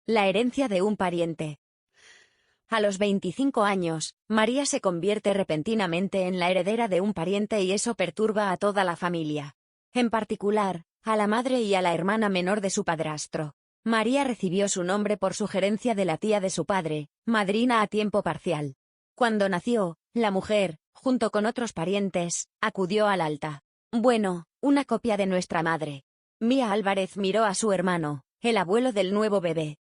La herencia de un pariente. A los 25 años, María se convierte repentinamente en la heredera de un pariente y eso perturba a toda la familia. En particular, a la madre y a la hermana menor de su padrastro. María recibió su nombre por sugerencia de la tía de su padre, madrina a tiempo parcial. Cuando nació, la mujer, junto con otros parientes, acudió al alta. Bueno, una copia de nuestra madre. Mía Álvarez miró a su hermano, el abuelo del nuevo bebé.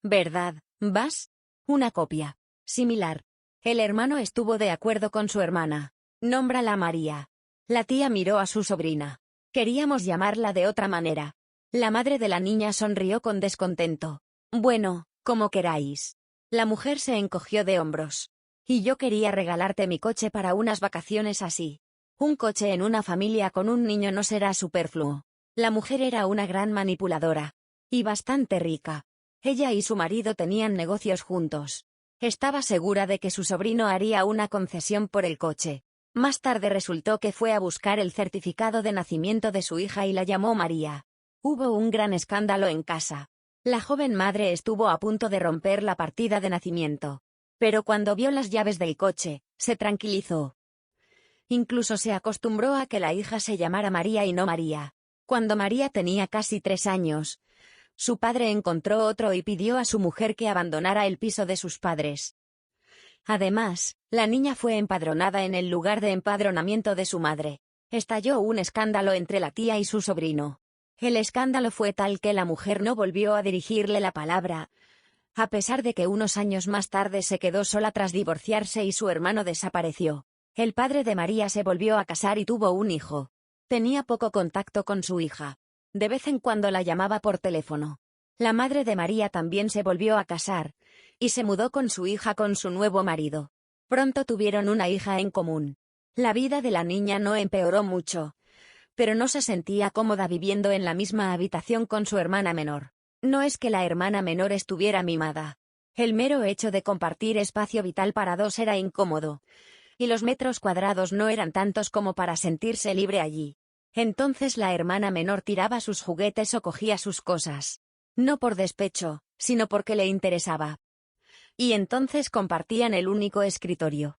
¿Verdad, vas? Una copia. Similar. El hermano estuvo de acuerdo con su hermana. Nómbrala María. La tía miró a su sobrina. Queríamos llamarla de otra manera. La madre de la niña sonrió con descontento. Bueno, como queráis. La mujer se encogió de hombros. Y yo quería regalarte mi coche para unas vacaciones así. Un coche en una familia con un niño no será superfluo. La mujer era una gran manipuladora. Y bastante rica. Ella y su marido tenían negocios juntos. Estaba segura de que su sobrino haría una concesión por el coche. Más tarde resultó que fue a buscar el certificado de nacimiento de su hija y la llamó María. Hubo un gran escándalo en casa. La joven madre estuvo a punto de romper la partida de nacimiento. Pero cuando vio las llaves del coche, se tranquilizó. Incluso se acostumbró a que la hija se llamara María y no María. Cuando María tenía casi 3 años, su padre encontró otro y pidió a su mujer que abandonara el piso de sus padres. Además, la niña fue empadronada en el lugar de empadronamiento de su madre. Estalló un escándalo entre la tía y su sobrino. El escándalo fue tal que la mujer no volvió a dirigirle la palabra, a pesar de que unos años más tarde se quedó sola tras divorciarse y su hermano desapareció. El padre de María se volvió a casar y tuvo un hijo. Tenía poco contacto con su hija. De vez en cuando la llamaba por teléfono. La madre de María también se volvió a casar, y se mudó con su hija con su nuevo marido. Pronto tuvieron una hija en común. La vida de la niña no empeoró mucho, pero no se sentía cómoda viviendo en la misma habitación con su hermana menor. No es que la hermana menor estuviera mimada. El mero hecho de compartir espacio vital para dos era incómodo, y los metros cuadrados no eran tantos como para sentirse libre allí. Entonces la hermana menor tiraba sus juguetes o cogía sus cosas. No por despecho, sino porque le interesaba. Y entonces compartían el único escritorio.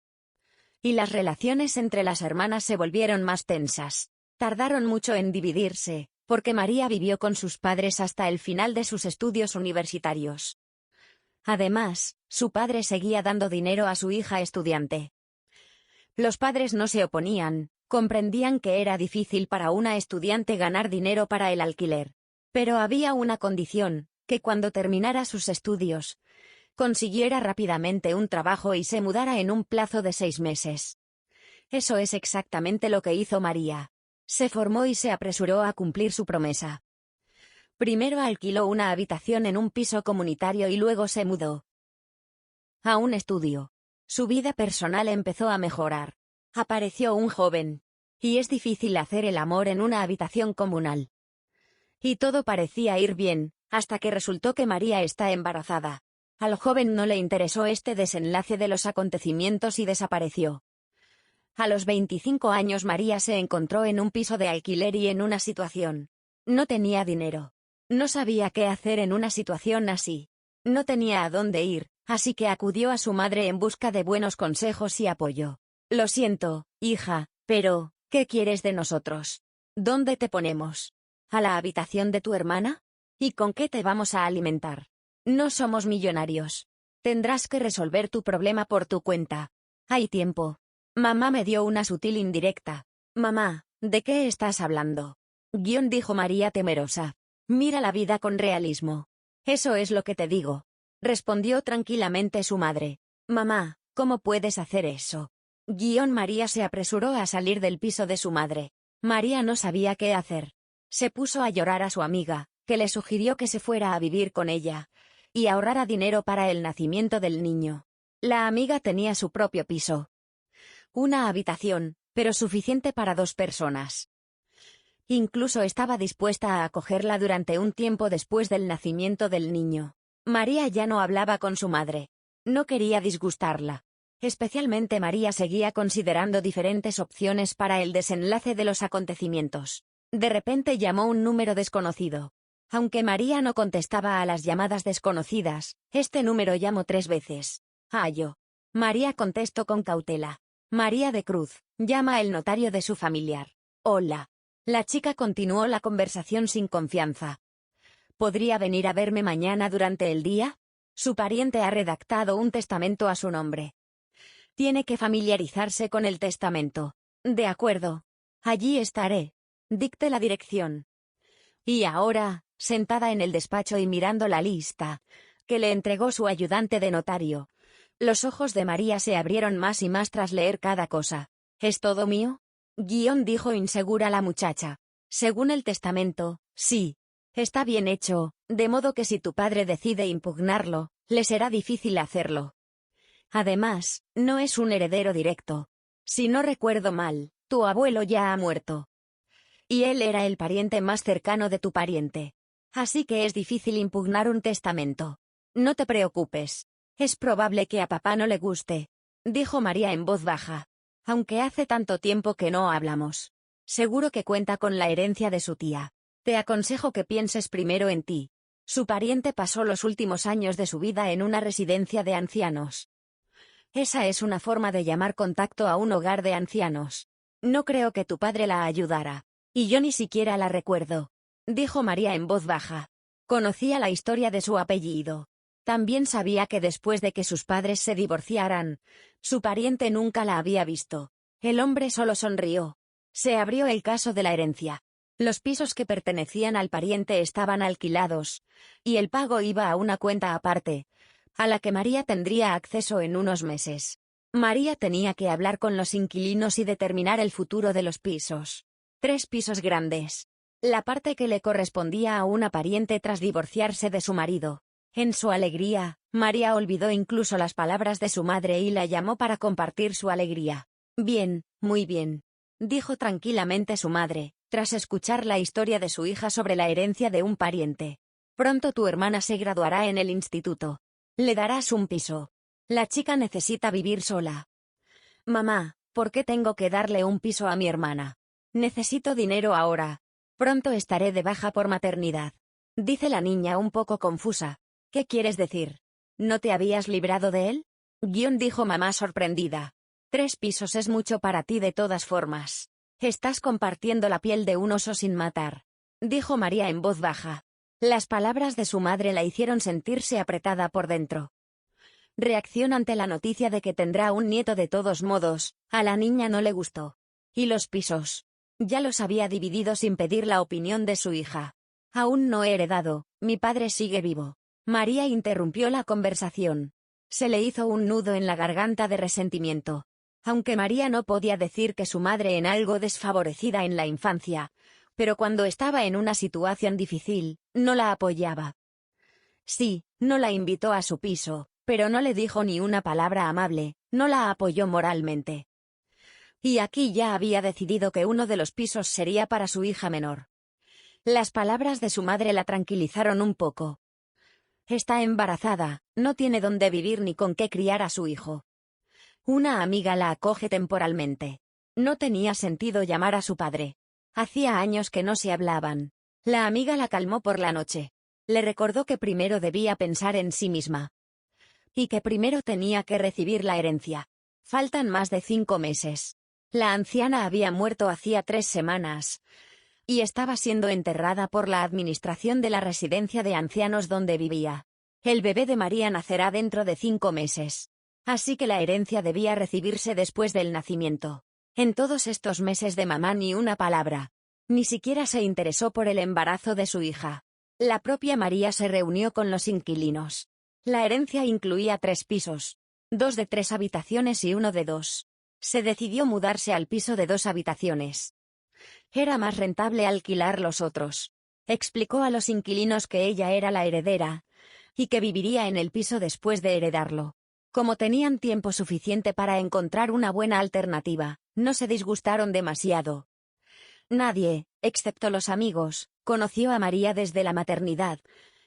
Y las relaciones entre las hermanas se volvieron más tensas. Tardaron mucho en dividirse, porque María vivió con sus padres hasta el final de sus estudios universitarios. Además, su padre seguía dando dinero a su hija estudiante. Los padres no se oponían. Comprendían que era difícil para una estudiante ganar dinero para el alquiler. Pero había una condición, que cuando terminara sus estudios, consiguiera rápidamente un trabajo y se mudara en un plazo de 6 meses. Eso es exactamente lo que hizo María. Se formó y se apresuró a cumplir su promesa. Primero alquiló una habitación en un piso comunitario y luego se mudó a un estudio. Su vida personal empezó a mejorar. Apareció un joven. Y es difícil hacer el amor en una habitación comunal. Y todo parecía ir bien, hasta que resultó que María está embarazada. Al joven no le interesó este desenlace de los acontecimientos y desapareció. A los 25 años María se encontró en un piso de alquiler y en una situación. No tenía dinero. No sabía qué hacer en una situación así. No tenía a dónde ir, así que acudió a su madre en busca de buenos consejos y apoyo. Lo siento, hija, pero ¿qué quieres de nosotros? ¿Dónde te ponemos? ¿A la habitación de tu hermana? ¿Y con qué te vamos a alimentar? No somos millonarios. Tendrás que resolver tu problema por tu cuenta. Hay tiempo. Mamá me dio una sutil indirecta. Mamá, ¿de qué estás hablando? Dijo María temerosa. Mira la vida con realismo. Eso es lo que te digo. Respondió tranquilamente su madre. Mamá, ¿cómo puedes hacer eso? María se apresuró a salir del piso de su madre. María no sabía qué hacer. Se puso a llorar a su amiga, que le sugirió que se fuera a vivir con ella y ahorrara dinero para el nacimiento del niño. La amiga tenía su propio piso. Una habitación, pero suficiente para 2 personas. Incluso estaba dispuesta a acogerla durante un tiempo después del nacimiento del niño. María ya no hablaba con su madre. No quería disgustarla. Especialmente María seguía considerando diferentes opciones para el desenlace de los acontecimientos. De repente llamó un número desconocido. Aunque María no contestaba a las llamadas desconocidas, este número llamó 3 veces. Yo. María contestó con cautela. María de Cruz, llama el notario de su familiar. Hola. La chica continuó la conversación sin confianza. ¿Podría venir a verme mañana durante el día? Su pariente ha redactado un testamento a su nombre. Tiene que familiarizarse con el testamento. De acuerdo. Allí estaré. Dicte la dirección. Y ahora, sentada en el despacho y mirando la lista, que le entregó su ayudante de notario, los ojos de María se abrieron más y más tras leer cada cosa. ¿Es todo mío? Dijo insegura la muchacha. Según el testamento, sí. Está bien hecho, de modo que si tu padre decide impugnarlo, le será difícil hacerlo. Además, no es un heredero directo. Si no recuerdo mal, tu abuelo ya ha muerto. Y él era el pariente más cercano de tu pariente. Así que es difícil impugnar un testamento. No te preocupes. Es probable que a papá no le guste, dijo María en voz baja. Aunque hace tanto tiempo que no hablamos. Seguro que cuenta con la herencia de su tía. Te aconsejo que pienses primero en ti. Su pariente pasó los últimos años de su vida en una residencia de ancianos. Esa es una forma de llamar contacto a un hogar de ancianos. No creo que tu padre la ayudara. Y yo ni siquiera la recuerdo, dijo María en voz baja. Conocía la historia de su apellido. También sabía que después de que sus padres se divorciaran, su pariente nunca la había visto. El hombre solo sonrió. Se abrió el caso de la herencia. Los pisos que pertenecían al pariente estaban alquilados, y el pago iba a una cuenta aparte, a la que María tendría acceso en unos meses. María tenía que hablar con los inquilinos y determinar el futuro de los pisos. 3 pisos grandes. La parte que le correspondía a una pariente tras divorciarse de su marido. En su alegría, María olvidó incluso las palabras de su madre y la llamó para compartir su alegría. Bien, muy bien, dijo tranquilamente su madre, tras escuchar la historia de su hija sobre la herencia de un pariente. Pronto tu hermana se graduará en el instituto. Le darás un piso. La chica necesita vivir sola. Mamá, ¿por qué tengo que darle un piso a mi hermana? Necesito dinero ahora. Pronto estaré de baja por maternidad. Dice la niña un poco confusa. ¿Qué quieres decir? ¿No te habías librado de él? Dijo mamá sorprendida. 3 pisos es mucho para ti de todas formas. Estás compartiendo la piel de un oso sin matar, dijo María en voz baja. Las palabras de su madre la hicieron sentirse apretada por dentro. Reacción ante la noticia de que tendrá un nieto de todos modos, a la niña no le gustó. ¿Y los pisos? Ya los había dividido sin pedir la opinión de su hija. Aún no he heredado, mi padre sigue vivo. María interrumpió la conversación. Se le hizo un nudo en la garganta de resentimiento. Aunque María no podía decir que su madre en algo desfavorecida en la infancia, pero cuando estaba en una situación difícil, no la apoyaba. Sí, no la invitó a su piso, pero no le dijo ni una palabra amable, no la apoyó moralmente. Y aquí ya había decidido que uno de los pisos sería para su hija menor. Las palabras de su madre la tranquilizaron un poco. Está embarazada, no tiene dónde vivir ni con qué criar a su hijo. Una amiga la acoge temporalmente. No tenía sentido llamar a su padre. Hacía años que no se hablaban. La amiga la calmó por la noche. Le recordó que primero debía pensar en sí misma. Y que primero tenía que recibir la herencia. Faltan más de 5 meses. La anciana había muerto hacía 3 semanas. Y estaba siendo enterrada por la administración de la residencia de ancianos donde vivía. El bebé de María nacerá dentro de 5 meses. Así que la herencia debía recibirse después del nacimiento. En todos estos meses de mamá ni una palabra. Ni siquiera se interesó por el embarazo de su hija. La propia María se reunió con los inquilinos. La herencia incluía 3 pisos. 2 de 3 habitaciones y 1 de 2. Se decidió mudarse al piso de 2 habitaciones. Era más rentable alquilar los otros. Explicó a los inquilinos que ella era la heredera, y que viviría en el piso después de heredarlo. Como tenían tiempo suficiente para encontrar una buena alternativa, no se disgustaron demasiado. Nadie, excepto los amigos, conoció a María desde la maternidad,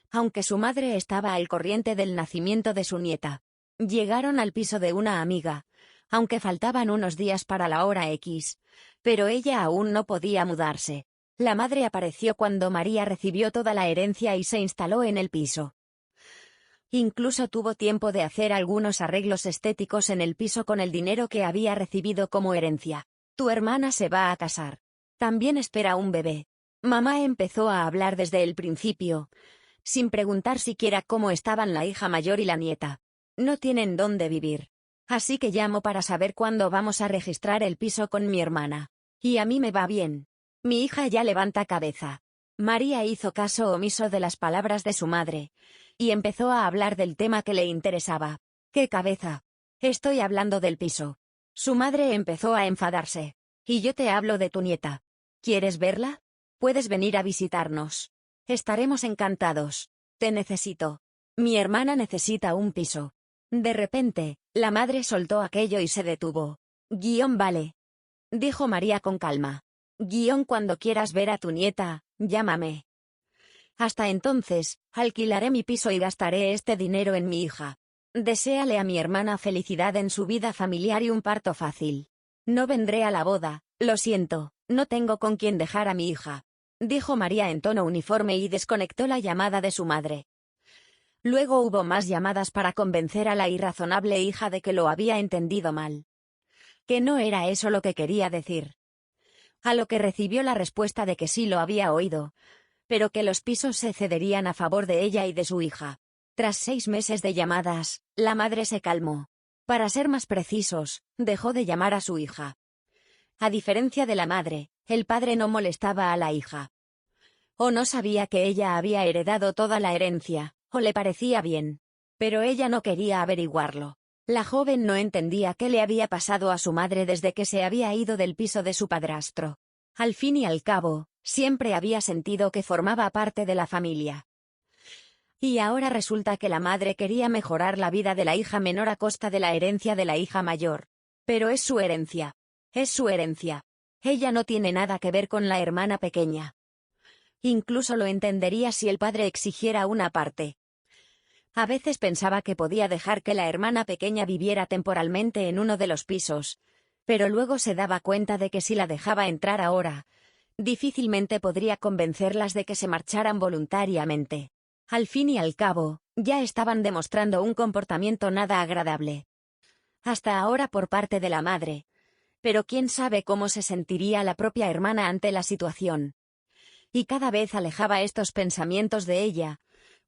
aunque su madre estaba al corriente del nacimiento de su nieta. Llegaron al piso de una amiga, aunque faltaban unos días para la hora X, pero ella aún no podía mudarse. La madre apareció cuando María recibió toda la herencia y se instaló en el piso. Incluso tuvo tiempo de hacer algunos arreglos estéticos en el piso con el dinero que había recibido como herencia. Tu hermana se va a casar. También espera un bebé. Mamá empezó a hablar desde el principio, sin preguntar siquiera cómo estaban la hija mayor y la nieta. No tienen dónde vivir. Así que llamo para saber cuándo vamos a registrar el piso con mi hermana. Y a mí me va bien. Mi hija ya levanta cabeza. María hizo caso omiso de las palabras de su madre, y empezó a hablar del tema que le interesaba. ¿Qué cabeza? Estoy hablando del piso. Su madre empezó a enfadarse. Y yo te hablo de tu nieta. ¿Quieres verla? Puedes venir a visitarnos. Estaremos encantados. Te necesito. Mi hermana necesita un piso. De repente, la madre soltó aquello y se detuvo. Vale. Dijo María con calma. Cuando quieras ver a tu nieta, llámame. Hasta entonces, alquilaré mi piso y gastaré este dinero en mi hija. Deséale a mi hermana felicidad en su vida familiar y un parto fácil. No vendré a la boda, lo siento, no tengo con quién dejar a mi hija. Dijo María en tono uniforme y desconectó la llamada de su madre. Luego hubo más llamadas para convencer a la irrazonable hija de que lo había entendido mal. Que no era eso lo que quería decir. A lo que recibió la respuesta de que sí lo había oído, pero que los pisos se cederían a favor de ella y de su hija. Tras 6 meses de llamadas, la madre se calmó. Para ser más precisos, dejó de llamar a su hija. A diferencia de la madre, el padre no molestaba a la hija. O no sabía que ella había heredado toda la herencia, o le parecía bien. Pero ella no quería averiguarlo. La joven no entendía qué le había pasado a su madre desde que se había ido del piso de su padrastro. Al fin y al cabo, siempre había sentido que formaba parte de la familia. Y ahora resulta que la madre quería mejorar la vida de la hija menor a costa de la herencia de la hija mayor. Pero es su herencia. Es su herencia. Ella no tiene nada que ver con la hermana pequeña. Incluso lo entendería si el padre exigiera una parte. A veces pensaba que podía dejar que la hermana pequeña viviera temporalmente en uno de los pisos, pero luego se daba cuenta de que si la dejaba entrar ahora, difícilmente podría convencerlas de que se marcharan voluntariamente. Al fin y al cabo, ya estaban demostrando un comportamiento nada agradable. Hasta ahora por parte de la madre. Pero quién sabe cómo se sentiría la propia hermana ante la situación. Y cada vez alejaba estos pensamientos de ella,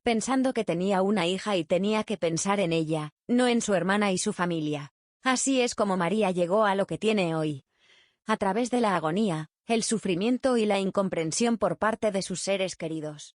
pensando que tenía una hija y tenía que pensar en ella, no en su hermana y su familia. Así es como María llegó a lo que tiene hoy. A través de la agonía, el sufrimiento y la incomprensión por parte de sus seres queridos.